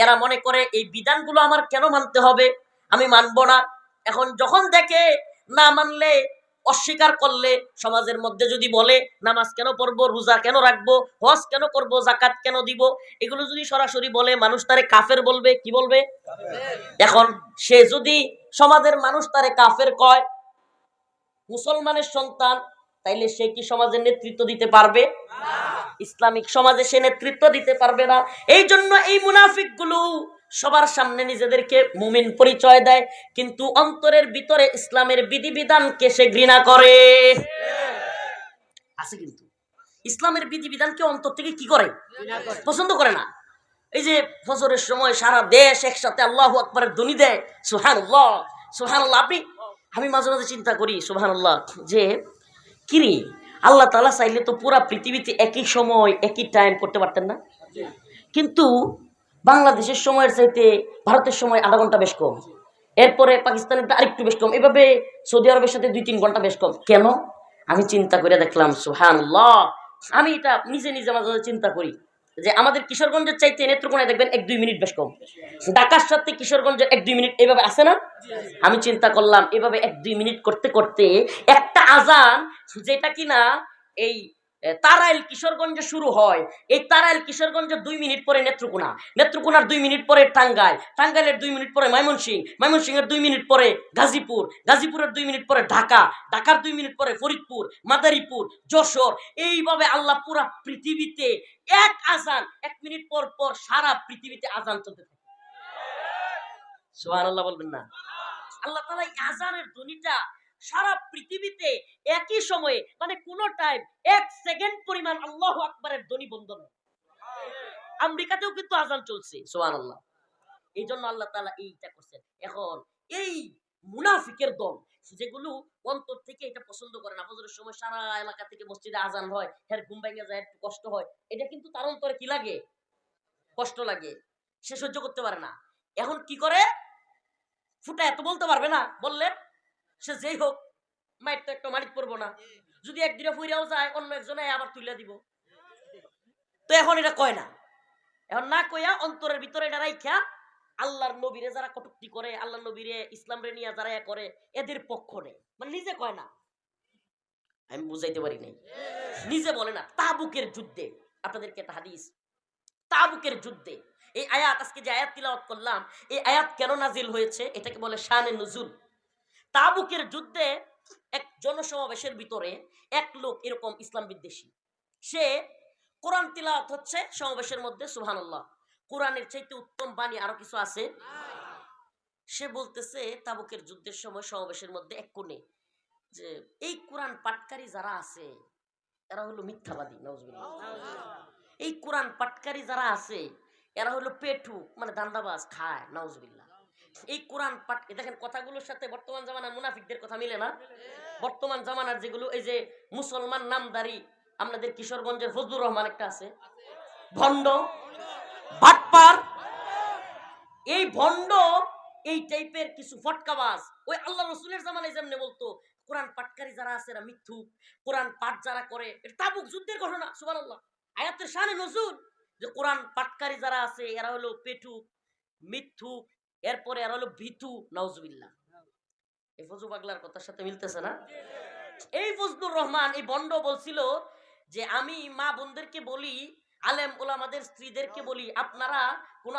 এরা মনে করে এই বিধানগুলো আমার কেন মানতে হবে, আমি মানবো না। এখন যখন দেখে না মানলে, অস্বীকার করলে, সমাজের মধ্যে যদি বলে নামাজ কেন পড়বো, রোজা কেন রাখবো, হজ কেন করবো, যাকাত কেন দিব, এগুলো যদি সরাসরি বলে, মানুষ তারে কাফের বলবে। কি বলবে? এখন সে যদি সমাজের মানুষ তারে কাফের কয়, মুসলমানের সন্তান, তাইলে সে কি সমাজের নেতৃত্ব দিতে পারবে? ইসলামিক সমাজে সে নেতৃত্ব দিতে পারবে না। এই জন্য এই মুনাফিক গুলো সবার সামনে নিজেদেরকে মুমিন পরিচয় দেয়, কিন্তু অন্তরের ভিতরে ইসলামের বিধিবিধানকে সে ঘৃণা করে। আছে কিন্তু ইসলামের বিধিবিধানকে অন্তর থেকে কি করে? পছন্দ করে না। এই যে ফজরের সময় সারা দেশ একসাথে আল্লাহু আকবারের ধ্বনি দেয়, সুবহানাল্লাহ সুবহানাল্লাহ। আমি মাঝে মাঝে চিন্তা করি, সুবহানাল্লাহ, যে কিরে, আল্লাহ তাআলা চাইলে তো পুরা পৃথিবীতে একই সময় একই টাইম করতে পারতেন না? কিন্তু বাংলাদেশের সময়ের চাইতে ভারতের সময় আধা ঘন্টা বেশ কম, এরপরে পাকিস্তানের আরেকটু বেশ কম, এভাবে সৌদি আরবের সাথে 2-3 ঘন্টা বেশ কম। কেন? আমি চিন্তা করে দেখলাম, সুবহানাল্লাহ, আমি এটা নিজে নিজে মাঝে মাঝে চিন্তা করি যে আমাদের কিশোরগঞ্জের চাইতে নেত্রকোনায় দেখবেন 1-2 মিনিট বেশ কম, ঢাকার সাথে কিশোরগঞ্জের 1-2 মিনিট, এভাবে আছে না? আমি চিন্তা করলাম, এভাবে 1-2 মিনিট করতে করতে একটা আজান, যেটা কিনা এই তারাইল কিশোরগঞ্জে শুরু হয়, এই তারাইল কিশোরগঞ্জের 2 মিনিট পরে নেত্রকোনা, নেত্রকোনার 2 মিনিট পরে টাঙ্গাইল, টাঙ্গাইলের 2 মিনিট পরে ময়মনসিংহ, ময়মনসিংহের 2 মিনিট পরে গাজীপুর, গাজীপুরের 2 মিনিট পরে ঢাকা, ঢাকার 2 মিনিট পরে ফরিদপুর, মাদারীপুর, যশোর। এইভাবে আল্লাহ পুরা পৃথিবীতে এক আজান 1 মিনিট পর পর সারা পৃথিবীতে আজান চলতে থাকে। সুবহানাল্লাহ বলবেন না? আল্লাহ তাআলা এই আজানের ধ্বনিটা সারা পৃথিবীতে একই সময়ে, মানে কোন টাইম 1 সেকেন্ড পরিমাণ আল্লাহু আকবারের ধ্বনি বন্ধ নয়। আমেরিকাতেও কিন্তু আজান চলছে, সুবহানাল্লাহ। এই জন্য আল্লাহ তাআলা এইটা করছেন। এখন এই মুনাফিকের দল, যেগুলো অন্তর থেকে এটা পছন্দ করে না, ফজরের সময় সারা এলাকা থেকে মসজিদে আজান হয়, এর ঘুম ভেঙে যায়, একটু কষ্ট হয়, এটা কিন্তু তার অন্তরে কি লাগে? কষ্ট লাগে, সে সহ্য করতে পারে না। এখন কি করে? ফুটা এত বলতে পারবে না, বললে সে যেই হোক মাইর তো একটা মারিত পড়বো না, যদি একদিনে ফুইরাও যায় অন্য একজনে আবার তুলে দিব। তো এখন এটা কয় না, এখন না কইয়া অন্তরের ভিতরে এটা রাইখা আল্লাহর নবীরে যারা কটূক্তি করে, আল্লাহর নবীরে ইসলাম রে নিয়ে যারা করে, এদের পক্ষ নেই, মানে নিজে কয় না। আমি বুঝাইতে পারি নাই, নিজে বলে না। তাবুকের যুদ্ধে, আপনাদেরকে একটা হাদিস, তাবুকের যুদ্ধে এই আয়াত, আজকে যে আয়াত তিলাওয়াত করলাম, এই আয়াত কেন নাজিল হয়েছে, এটাকে বলে শানে নুজুল। তাবুকের যুদ্ধে এক জনসমাবেশের ভিতরে এক লোক এরকম ইসলাম বিদ্বেষী, সে কোরআন তিলাওয়াত হচ্ছে সমাবেশের মধ্যে, সুবহানাল্লাহ, কোরআনের চাইতে উত্তম বাণী আরো কিছু আছে। সে বলতেছে তাবুকের যুদ্ধের সময় সমাবেশের মধ্যে এক কোণে, যে এই কোরআন পাঠকারী যারা আছে এরা হলো মিথ্যাবাদী, নাউজুবিল্লাহ। এই কোরআন পাঠকারী যারা আছে এরা হলো পেটু, মানে দান্দাবাজ, খায়, নাউজুবিল্লাহ। এই কোরআন পাঠ, দেখেন কথাগুলোর সাথে বর্তমান জামানার মুনাফিকদের কথা মিলে না? বর্তমান জামানার যেগুলো, এই যে মুসলমান নামদারি, আপনাদের কিশোরগঞ্জের ফজলুর রহমান একটা আছে, ভণ্ড, বাটপার, এই ভণ্ড, এই টাইপের কিছু ফটকাবাজ, ওই আল্লাহ রাসূলের জামানায় যেমনে বলতো কোরআন পাঠকারী যারা আছে এরা মিথ্যুক, কোরআন পাঠ যারা করে, এটা তাবুক যুদ্ধের ঘটনা, সুবহানাল্লাহ, আয়াতের শানে নজুল, যে কোরআন পাঠকারী যারা আছে এরা হলো পেটুক, মিথ্যুক, এরপরে এরা হলো ভীতু, নাউজুবিল্লাহ। এই ফজু পাগলার কথার সাথে মিলতেছে না? এই ফজলুর রহমান, এই বন্ড বলছিল যে আমি মা বোনদেরকে বলি, আলেম ওলামাদের স্ত্রীদেরকে বলি, আপনারা কোন